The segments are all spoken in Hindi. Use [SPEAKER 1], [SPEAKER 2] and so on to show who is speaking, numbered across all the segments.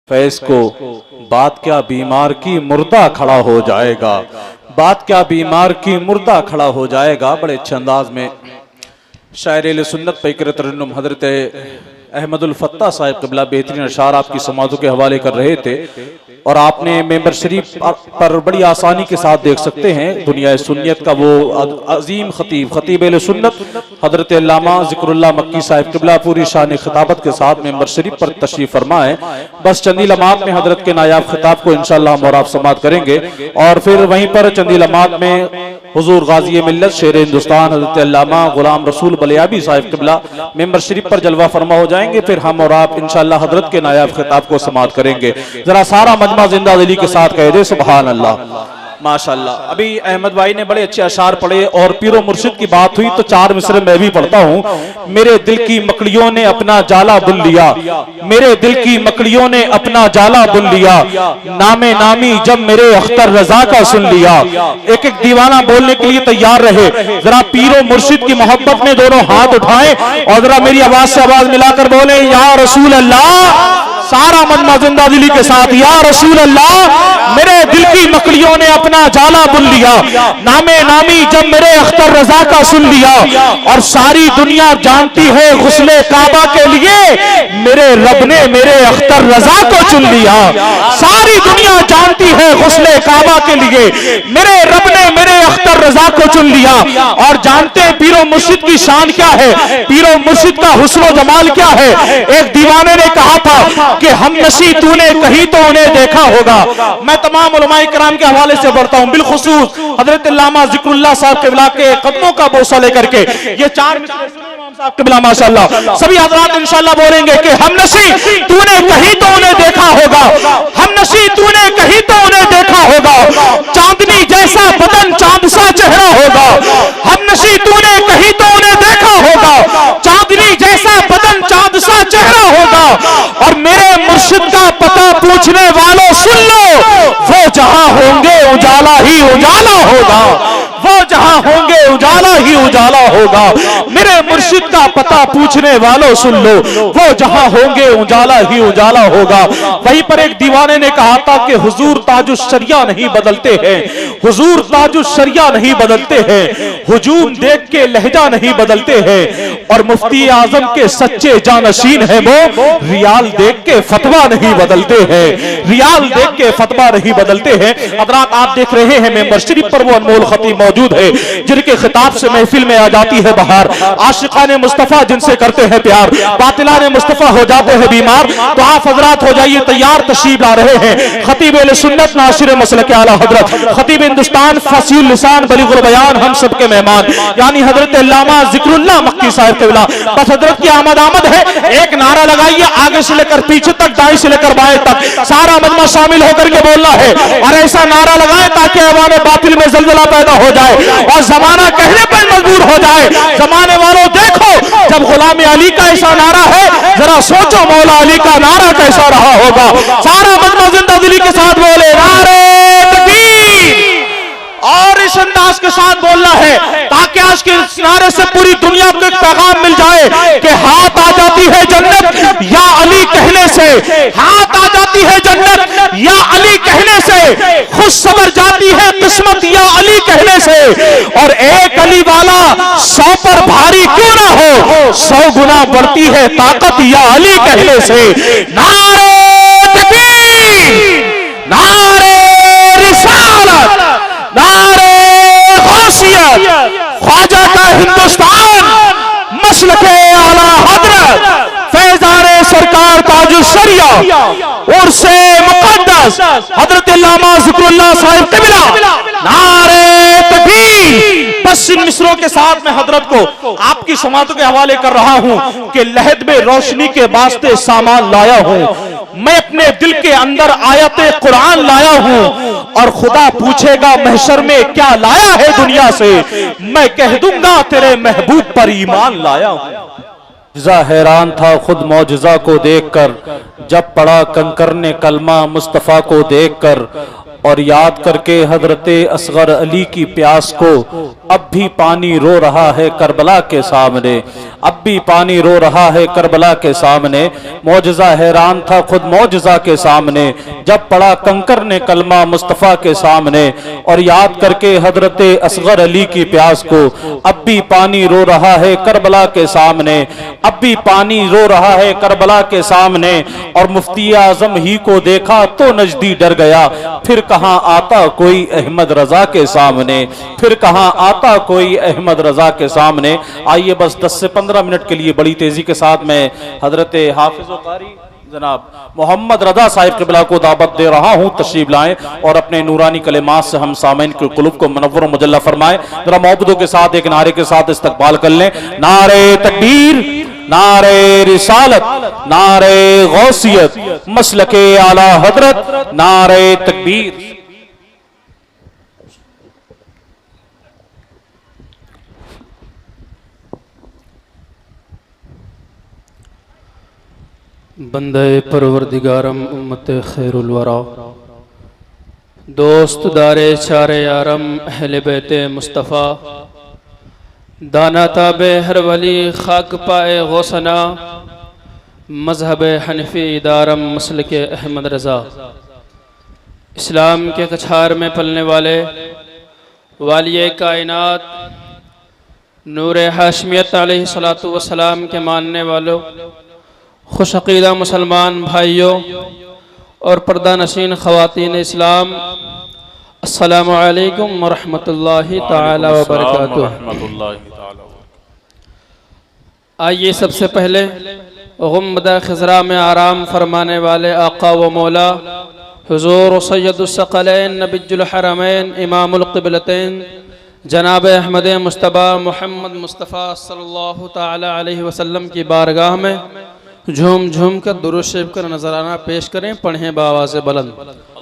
[SPEAKER 1] फैज को बात क्या बीमार की मुर्दा खड़ा हो जाएगा, बात क्या बीमार की मुर्दा खड़ा हो जाएगा। बड़े अच्छे अंदाज में शायर सुन्नत पैकर तरन्नुम हजरत अहमदुल फत्ता साहिब क़िबला बेहतरीन अशार आपकी समातों के हवाले कर रहे थे और आपने मेंबर शरीफ पर बड़ी आसानी के साथ देख सकते हैं दुनिया सुन्नियत का वो अजीम खतीब खतीब सुन्नत हजरत अल्लामा ज़िक्रुल्लाह मक्की साहिब क़िबला पूरी शान खिताबत के साथ मेंबर शरीफ पर तशरीफ फरमा है। बस चंदी लम्हात में हजरत के नायाब खिताब को इंशाअल्लाह हम और आप समात करेंगे और फिर वहीं पर चंदी लम्हात में हुजूर गाजी मिल्लत शेर हिंदुस्तान हजरत अल्लामा गुलाम रसूल बलियाबी साहिब क़िबला मेंबर शरीफ पर जलवा फरमा हो जाएंगे। फिर हम और आप इंशाअल्लाह हजरत के नायाब खिताब को समात करेंगे। जरा सारा मजमा जिंदा दिली के साथ कह दे सुभान अल्लाह माशाअल्लाह। अभी अहमद भाई ने बड़े अच्छे अशार पढ़े और पीरो मुर्शिद की बात हुई तो चार मिसरे मैं भी पढ़ता हूँ। मेरे दिल की मकड़ियों ने अपना जाला बुन लिया, मेरे दिल की मकड़ियों ने अपना जाला बुन लिया, नामे नामी जब मेरे अख्तर रजा का सुन लिया। एक एक दीवाना बोलने के लिए तैयार रहे। जरा पीरो मुर्शिद की मोहब्बत में दोनों हाथ उठाएं और जरा मेरी आवाज से आवाज मिलाकर बोले या रसूल अल्लाह। सारा मजमा जिंदा दिली के साथ या रसूल अल्लाह। मेरे दिल की मकड़ियों ने अपना जाला बुन लिया, नामे नामी जब मेरे अख्तर रजा का सुन लिया। और सारी दुनिया जानती है गुस्ले काबा के लिए मेरे रब ने मेरे अख्तर रजा को चुन लिया। सारी दुनिया जानती है गुस्ले काबा के लिए मेरे रब ने मेरे अख्तर रजा को चुन लिया। और जानते हैं पीरो मुर्शिद की शान क्या है, पीरो मुर्शिद का हुस्न जमाल क्या है। एक दीवाने ने कहा था कि हम नशी तूने कहीं तो उन्हें देखा होगा। मैं तमाम उलमाए किराम के हवाले से बढ़ता हूं, बिलखुसूस हजरत अल्लामा ज़िक्रुल्लाह साहब क़िबला के कदमों का बोसा लेकर के ये चार साहब क़िबला माशाअल्लाह सभी हजरात इंशाअल्लाह बोलेंगे कि हम नशी तूने कहीं तो उन्हें देखा होगा, हम नशी तूने कहीं तो उन्हें देखा होगा। चांदनी जैसा बदन चांद सा चेहरा होगा, हम नशी तूने कहीं तो उन्हें देखा होगा। चांदनी जैसा बदन चांद सा चेहरा होगा। और मेरे मुर्शिद का पता पूछने वालों सुन लो, वो जहां होंगे उजाला ही उजाला होगा, वो जहां होंगे उजाला ही उजाला होगा। मेरे मुर्शिद का पता पूछने वालों सुन लो, वो जहां होंगे उजाला ही उजाला होगा। वहीं पर एक दीवाने ने कहा था कि हुजूर ताजुश शरिया नहीं बदलते हैं, हुजूर ताजुश शरिया नहीं बदलते हैं, हुजूम देख के लहजा नहीं बदलते हैं। और मुफ्ती आजम के सच्चे जानशीन है वो रियाल देख के फतवा नहीं बदलते हैं, रियाल देख के फतवा नहीं बदलते हैं। हज़रात आप देख रहे हैं मेंबर शरीफ पर वो अनमोल खतीब मौजूद है जिनके खिताब से महफिल में आ जाती है बहार। आशिकाने मुस्तफा जिनसे करते हैं प्यार, बातिलाने मुस्तफा हो जाते हैं बीमार। तो आप हजरात हो जाइए तैयार, तशरीफ ला रहे हैं खतीब सुन्नत नासिर मसलक आला हजरत खतीब हिंदुस्तान फसीहुल लिसान बलीगुल बयान हम सब के मेहमान यानी हजरत अल्लामा ज़िक्रुल्लाह मक्की साहिब क़िबला। बस हजरत की आमद है। एक नारा लगाइए आगे से लेकर पीछे तक, दाएं से लेकर बाएं तक, सारा मजमा शामिल होकर के बोलना है। और ऐसा नारा लगाए ताकि अवाम बातिल में जलजला पैदा हो जाए और जमाना कहने पर मजबूर हो जाए। जमाने वालों देखो जब गुलाम अली का ऐसा नारा है, जरा सोचो मौला अली का नारा कैसा रहा होगा। सारा मजमा जिंदा दिली के साथ बोले नारे तकबीर। और इस अंदाज के साथ बोलना है ताकि आज के इस नारे से पूरी दुनिया को एक पैगाम मिल जाए कि हाथ आ जाती है जन्नत या अली कहने से, हाथ आ जाती है जन्नत या अली कहने से, खुश सबर जाती है किस्मत या अली कहने से। और एक अली वाला 100 पर भारी क्यों ना हो, 100 गुना बढ़ती है ताकत या अली कहने से। नारे तकबीर, नारे रिसालत, नारे गौसियत, ख्वाजा का हिंदुस्तान, मसलके आला हजरत फैज़ाने सरकार ताजुश शरिया उर्से मुक़द्दस हजरत अल्लामा ज़िक्रुल्लाह साहिब क़िबला। नारे तकबीर। बस इन मिसरों के साथ मैं हजरत को आपकी समातों के हवाले कर रहा हूं कि लहद में रोशनी के वास्ते सामान लाया हूं। मैं अपने दिल के अंदर आयते कुरान लाया हूं और खुदा पूछेगा महशर में क्या लाया है दुनिया से, मैं कह दूंगा तेरे महबूब पर ईमान लाया हूं। जा हैरान था खुद मौजज़ा को देखकर, जब पढ़ा कंकर ने कलमा मुस्तफ़ा को देखकर। और याद करके हजरत असगर अली की प्यास को अब भी पानी रो रहा है करबला के सामने, अब भी पानी रो रहा है करबला के सामने। मौजज़ा हैरान था खुद मौजज़ा के सामने जब पढ़ा कंकर ने कलमा मुस्तफ़ा के सामने, और याद करके हजरत असगर अली की प्यास को अब भी पानी रो रहा है करबला के सामने, अब भी पानी रो रहा है करबला के सामने। और मुफ्ती आजम ही को देखा तो नजदी डर गया, फिर कहां आता कोई अहमद रजा के सामने, फिर कहां आता कोई अहमद रजा के सामने। आइए बस 10 से 15 मिनट के लिए बड़ी तेजी के साथ मैं हजरत हाफिज़ कारी जनाब मोहम्मद रजा साहिब क़िबला को दावत दे रहा हूं, तशरीफ लाएं और अपने नूरानी कलेमात से हम सामईन के कुलूब को मुनव्वर व मुजल्ला फरमाएं। जरा मोहब्बतों के साथ एक नारे के साथ इस्तकबाल कर लें। नारे तकबीर, नारे रिसालत, नारे गौसियत, मसलके आला हजरत, नारे तकबीर।
[SPEAKER 2] बंदे परवरदिगारम उम्मत खैरुल वरा, दोस्त दारे चारे यारम अहले बैते मुस्तफ़ा, दाना ताबे हर वली खाक पाए गौसना, मजहब हनफी दारम मसलके अहमद रज़ा। इस्लाम के कछार में पलने वाले वालिए कायनात नूर हाशमियत अलैहिस्सलातु वस्सलाम के मानने वालों, खुश अक़ीदा मुसलमान भाइयों और पर्दा नशीन ख़वातीन इस्लाम, अस्सलामु अलैकुम व रहमतुल्लाहि तआला व बरकातुहू। आइए सबसे पहले गुम्बद खिज़रा में आराम फरमाने वाले आका व मौला हुज़ूर सय्यदुस सकलैन नबियुल हरमैन इमामुल क़िबलतैन जनाब अहमद मुस्तफ़ा मोहम्मद मुस्तफ़ा सल्लल्लाहु तआला अलैहि वसल्लम की बारगाह में झूम झूम कर दुरूद शरीफ का नजराना पेश करें। पढ़ें बावाज़ बुलंद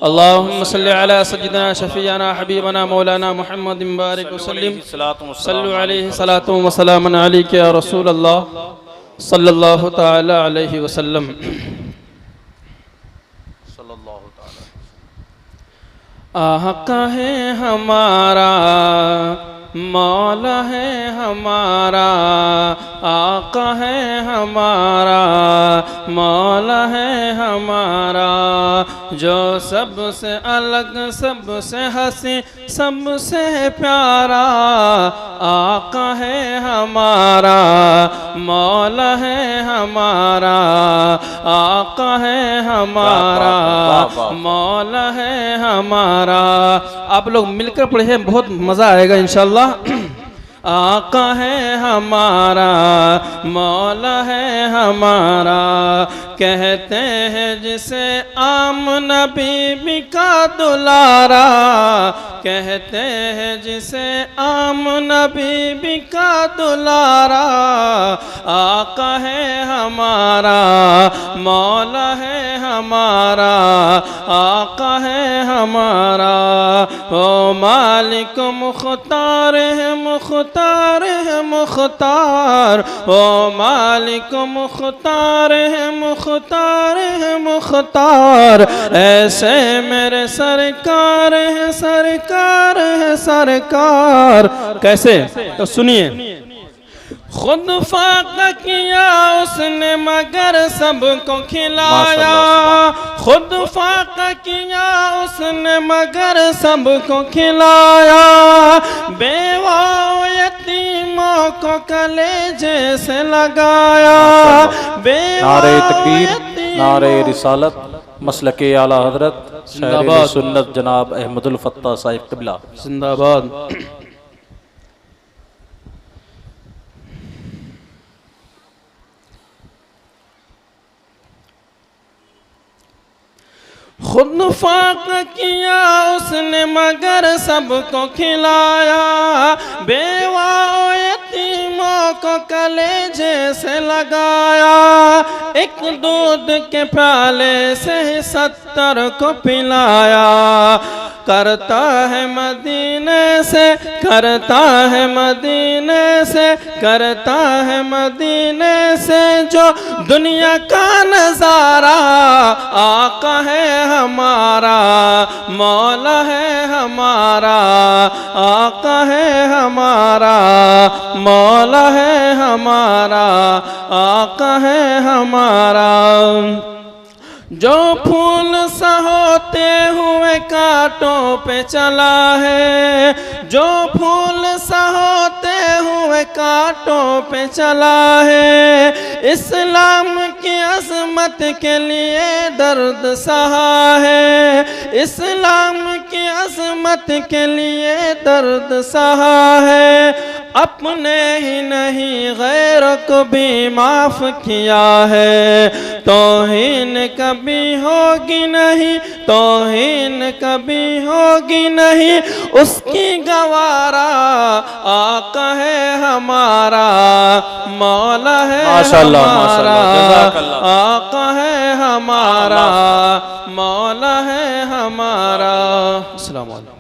[SPEAKER 2] अल्लाहुम्मा सल्लि अला सय्यिदिना शफ़ीअना हबीबना मौलाना मुहम्मद बारिक वसल्लिम सल्लु अलैहि सलातु व सलामुन अलैका या रसूल अल्लाह सल्लल्लाहु तआला अलैहि वसल्लम। आका है हमारा, मौला है हमारा, आका है हमारा, मौला है हमारा, जो सबसे अलग सबसे हंसी सबसे प्यारा, आका है हमारा, मौला है हमारा, आका है हमारा, मौला है हमारा। आप लोग मिलकर पढ़े, बहुत मज़ा आएगा इंशाअल्लाह। आका है हमारा, मौला है हमारा, कहते हैं जिसे आमना बीबी का दुलारा, कहते हैं जिसे आमना बीबी का दुलारा, आका है हमारा, मौला है हमारा, आका है हमारा। ओ मालिक मुख्तार है, मुख्तार है मुख्तार, ओ मालिक मुख्तार है, मुख्तार है मुख्तार, ऐसे मेरे सरकार है, सरकार है सरकार। कैसे? तो सुनिए। खुद फाका किया उसने मगर सबको खिलाया, खुद फाका किया उसने मगर सबको खिलाया, बेवा यतीमों को कलेजे से लगाया,
[SPEAKER 1] नारे तकबीर, नारे रिसालत, मसलके आला हजरत शायर सुन्नत जनाब अहमदुल फत्ता साहिब क़िबला
[SPEAKER 2] जिंदाबाद। खुद फाक किया उसने मगर सबको खिलाया, बेवा यतीमों को कलेजे से लगाया, एक दूध के प्याले से 70 को पिलाया। करता है मदीने से, करता है मदीने से, करता है मदीने से जो दुनिया का नजारा। आका है हमारा, मौला है हमारा, आका है हमारा, मौला है हमारा, आका है हमारा। जो फूल सा होते हुए कांटों पे चला है, जो फूल सा होते हुए कांटों पे चला है। इस्लाम की अज़मत के लिए दर्द सहा है, इस्लाम की अज़मत के लिए दर्द सहा है। अपने ही नहीं गैरों को भी माफ किया है। तौहीन कभी होगी नहीं, तौहीन कभी होगी नहीं, उसकी गवारा। आका है हमारा, मौला है हमारा, आका है हमारा, मौला है हमारा। अस्सलाम वालेकुम।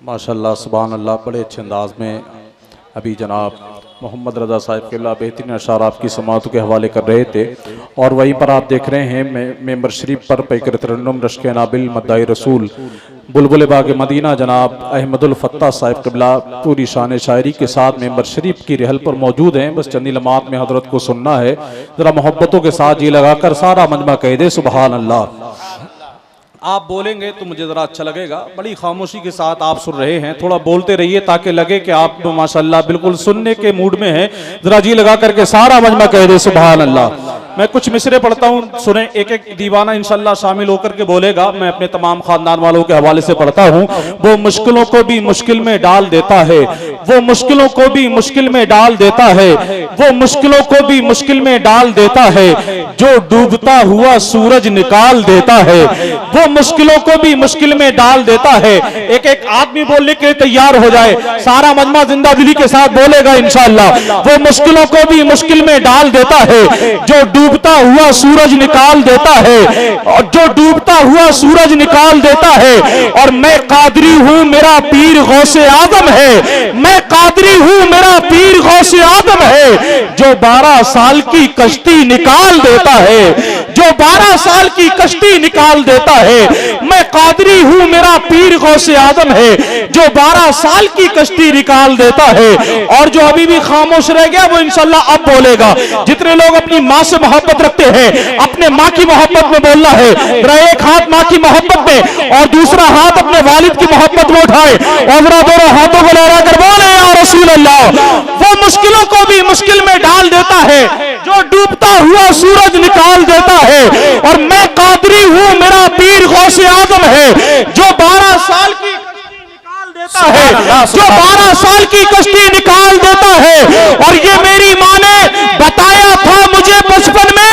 [SPEAKER 1] माशाल्लाह सुभान अल्लाह, बड़े अच्छे अंदाज में अभी जनाब मोहम्मद रज़ा साहिब केला बेहतरीन अशार आपकी समातों के हवाले कर रहे थे। और वहीं पर आप देख रहे हैं मेंबर शरीफ पर पैकर तरन्नुम रश्क नाबिल मद्दाई रसूल बुलबुल बाग मदीना जनाब अहमदुल फत्ता साहिब क़िबला पूरी शान शायरी के साथ मेंबर शरीफ की रहल पर मौजूद हैं। बस चंदी लम्हात में हजरत को सुनना है, ज़रा मोहब्बतों के साथ जी लगाकर सारा मजमा कह दे सुबहान अल्लाह। आप बोलेंगे तो मुझे ज़रा अच्छा लगेगा। बड़ी खामोशी के साथ आप सुन रहे हैं, थोड़ा बोलते रहिए ताकि लगे कि आप माशाल्लाह बिल्कुल सुनने के मूड में हैं। ज़रा जी लगा करके सारा मजमा कह दे सुभान अल्लाह। मैं कुछ मिसरे पढ़ता हूँ, सुने। एक एक दीवाना इंशाल्लाह शामिल होकर के बोलेगा। मैं अपने तमाम खानदान वालों के हवाले से पढ़ता हूँ। वो मुश्किलों को भी मुश्किल में डाल देता है, वो मुश्किलों को भी मुश्किल में डाल देता है, वो मुश्किलों को भी मुश्किल में डाल देता है, जो डूबता हुआ सूरज निकाल देता है, वो मुश्किलों को भी मुश्किल में डाल देता है। एक एक आदमी बोलने के लिए तैयार हो जाए, सारा मजमा जिंदा दिली के साथ बोलेगा इंशाअल्लाह। वो मुश्किलों को भी मुश्किल में डाल देता है, जो डूबता हुआ सूरज निकाल देता है, और जो डूबता हुआ सूरज निकाल देता है। और मैं कादरी हूं, मेरा पीर गौसे आदम है, मैं कादरी हूं, मेरा पीर गौसे आदम है, जो 12 साल की कश्ती निकाल देता है, जो 12 साल की कश्ती निकाल देता है। मैं कादरी हूं, मेरा पीर गौसे आदम है, जो 12 साल की कश्ती निकाल देता है। और जो अभी भी खामोश रह गया वो इंशाल्लाह अब बोलेगा। जितने लोग अपनी माँ से मोहब्बत रखते हैं, अपने माँ की मोहब्बत में बोलना है। एक हाथ माँ की मोहब्बत में और दूसरा हाथ अपने वालिद की मोहब्बत में उठाए और जरा दोनों हाथों को लहरा कर बोले या रसूल अल्लाह। वो मुश्किलों को भी मुश्किल में डाल देता है, जो डूबता हुआ सूरज निकाल देता है। और मैं कादरी हूं, मेरा पीर गौसे आदम है, जो 12 साल की निकाल देता है, जो 12 साल की कश्ती निकाल देता है। और ये मेरी माँ ने बताया था मुझे बचपन में,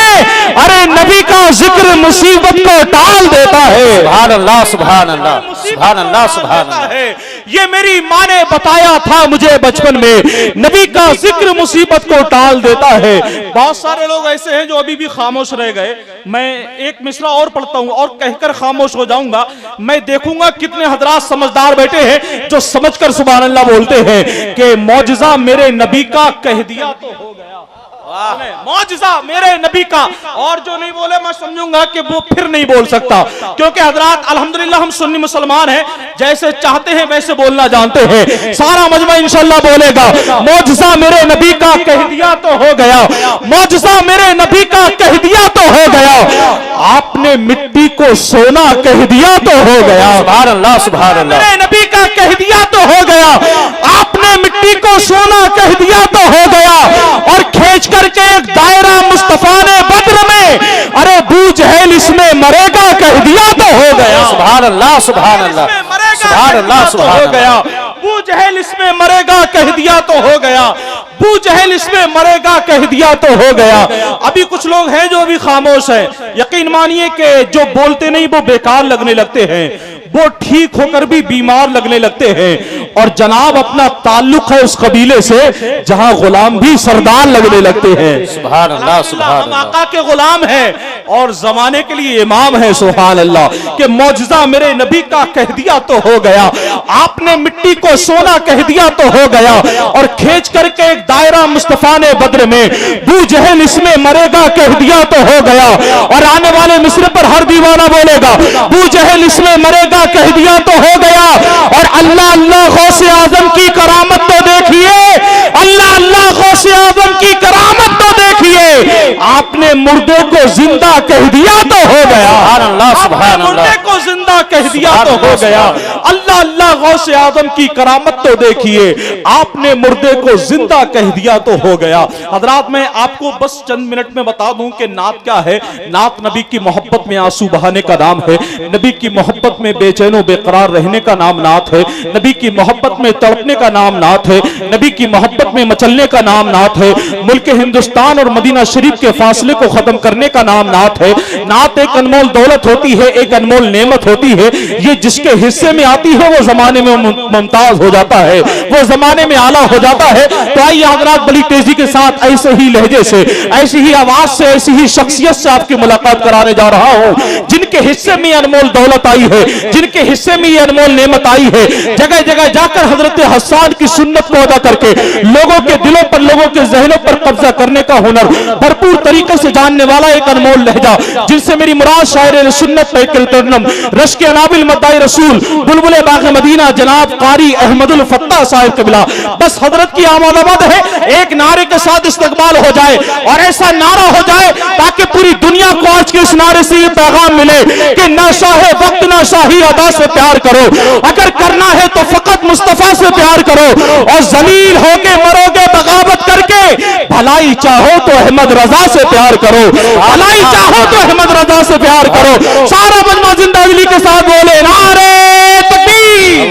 [SPEAKER 1] अरे नबी का जिक्र मुसीबत को टाल देता है।
[SPEAKER 3] सुभान अल्लाह, सुभान अल्लाह, सुभान अल्लाह, सुभान
[SPEAKER 1] अल्लाह। ये मेरी माँ ने बताया था मुझे बचपन में, नबी का जिक्र मुसीबत को टाल देता है। बहुत सारे लोग ऐसे हैं जो अभी भी खामोश रह गए। मैं एक मिसरा और पढ़ता हूँ और कहकर खामोश हो जाऊंगा। मैं देखूंगा कितने हजरात समझदार बैठे हैं जो समझकर सुभान अल्लाह बोलते हैं कि मौजज़ा मेरे नबी का कह दिया तो हो गया। मौजज़ा मेरे नबी का। और जो नहीं बोले मैं समझूंगा कि वो फिर नहीं बोल सकता, क्योंकि हजरात अल्हम्दुलिल्लाह हम सुन्नी मुसलमान हैं, जैसे चाहते हैं वैसे बोलना जानते हैं। सारा मजमा इंशाअल्लाह बोलेगा मौजज़ा मेरे नबी का कह दिया तो हो गया, मौजज़ा मेरे नबी का कह दिया तो हो गया, आपने मिट्टी को सोना कह दिया तो हो गया।
[SPEAKER 3] सुभान अल्लाह, सुभान अल्लाह।
[SPEAKER 1] मेरे नबी का कह दिया तो हो गया, आपने मिट्टी को सोना कह दिया तो हो गया। और खींच करके एक दायरा मुस्तफा ने बद्र में, अरे बू जहल इसमें मरेगा कह दिया तो हो गया।
[SPEAKER 3] सुभान अल्लाह, सुभान अल्लाह, सुभान अल्लाह, सुभान
[SPEAKER 1] हो गया। बू जहल इसमें मरेगा कह दिया तो हो गया। बू जहल इसमें मरेगा कह दिया तो हो गया। अभी कुछ लोग हैं जो अभी खामोश हैं, यकीन मानिए कि जो बोलते नहीं वो बेकार लगने लगते हैं, वो ठीक होकर भी बीमार लगने लगते हैं। और जनाब अपना ताल्लुक है उस कबीले से जहां गुलाम भी सरदार लगने लगते हैं।
[SPEAKER 3] सुभान अल्लाह, सुभान
[SPEAKER 1] हम आका के गुलाम हैं और जमाने के लिए इमाम है। सुभान अल्लाह के मौजज़ा मेरे नबी का कह दिया तो हो गया। आपने मिट्टी को सोना कह दिया तो हो गया। और खींच करके एक दायरा मुस्तफा ने बद्र में बू जहल इसमें मरेगा कह दिया तो हो गया। और आने वाले मिस्र पर हर दीवाना बोलेगा बू जहल इसमें मरेगा कह दिया तो हो गया। और अल्लाह अल्लाह गौसे आजम की करामत तो देखिए, अल्लाह अल्लाह गौसे आजम की करामत तो देखिए, आपने मुर्दे को जिंदा कह दिया तो हो गया।
[SPEAKER 3] सुभान अल्लाह,
[SPEAKER 1] मुर्दे को जिंदा कह दिया तो हो गया। अल्लाह अल्लाह गौसे आजम की करामत तो देखिए, आपने मुर्दे को जिंदा कह दिया तो हो गया। हजरात मैं आपको बस चंद मिनट में बता दूं कि नात क्या है। नात नबी की मोहब्बत में आंसू बहाने का नाम है, नबी की मोहब्बत में बेचैनो बेकरार रहने का नाम नात है, नबी की मोहब्बत में तड़पने का नाम नात है, नबी की मोहब्बत में मचलने का नाम नात है, मुल्क हिंदुस्तान और मदीना शरीफ के फासले को खत्म करने का नाम नात है। नात एक अनमोल दौलत होती है, एक अनमोल नेमत होती है। ये जिसके हिस्से में आती है वो जमाने में मुमताज हो जाता है, वो जमाने में आला हो जाता है। तो आइए हजरात बड़ी तेजी के साथ ऐसे ही लहजे से, ऐसी ही आवाज से, ऐसी ही शख्सियत से आपकी मुलाकात कराने जा रहा हूं जिनके हिस्से में अनमोल दौलत आई है, जिनके हिस्से में ये अनमोल नेमत आई है। जगह जगह जाकर हजरत हसन की सुन्नत को अदा करके लोगों के दिलों पर, लोगों के जहनों पर कब्जा करने का हुनर भरपूर तरीके से जानने वाला एक अनमोल लहजा, जिनसे मेरी मुराद शायर सुन्नत रश के अनाबिल मद्दाई रसूल बुलबुल बाग मदीना जनाब कारी अहमदुल फत्ता साहिब कबिला। बस हजरत की आमद है, एक नारे के साथ इस्तकबाल हो जाए और ऐसा नारा हो जाए ताकि पूरी दुनिया को आज के इस नारे से ये पैगाम मिले कि ना शाहे वक्त ना शाही अदा से प्यार करो, अगर करना है तो फकत मुस्तफा से प्यार करो, और जलील होके मरोगे बगावत करके, भलाई चाहो तो अहमद रजा से प्यार करो, भलाई चाहो तो अहमद रजा से प्यार करो। सारा मजमा जिंदादिली के साथ बोले नारे तकबीर।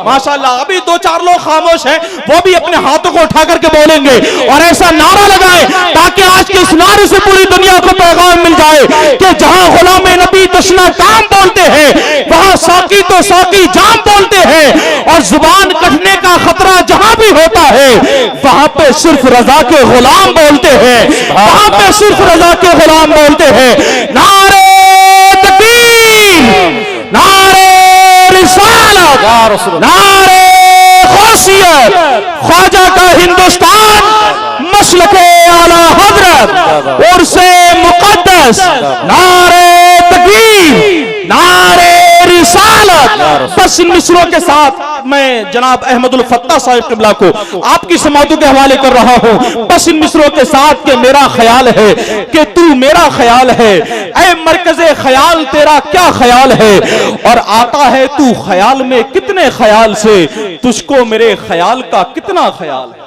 [SPEAKER 1] माशाअल्लाह अभी दो चार लोग खामोश हैं, वो भी अपने हाथों को उठा करके बोलेंगे और ऐसा नारा लगाए ताकि आज के इस नारे से पूरी दुनिया को पैगाम मिल जाए कि जहां गुलाम नबी तशना काम बोलते हैं वहां साकी तो साकी जाम बोलते हैं, और जुबान कटने का खतरा जहां भी होता है वहां पे सिर्फ रजा के गुलाम बोलते हैं, वहां पे सिर्फ रजा के गुलाम बोलते हैं। नारे तकबीर, नारे रिसालत, नारे खासियत, ख्वाजा का हिंदुस्तान, मसलके आला हजरत और से मुकद्दस, नारे तकबीर, नारे रिसालत। बस इन मिसरों के साथ मैं जनाब अहमदुल फत्ता साहिब क़िबला को आपकी समातों के हवाले कर रहा हूं। बस इन मिसरों के साथ कि मेरा ख्याल है कि तू मेरा ख्याल है, ऐ मरकज़े ख्याल तेरा क्या ख्याल है, और आता है तू ख्याल में कितने ख्याल से, तुझको मेरे ख्याल का कितना ख्याल है।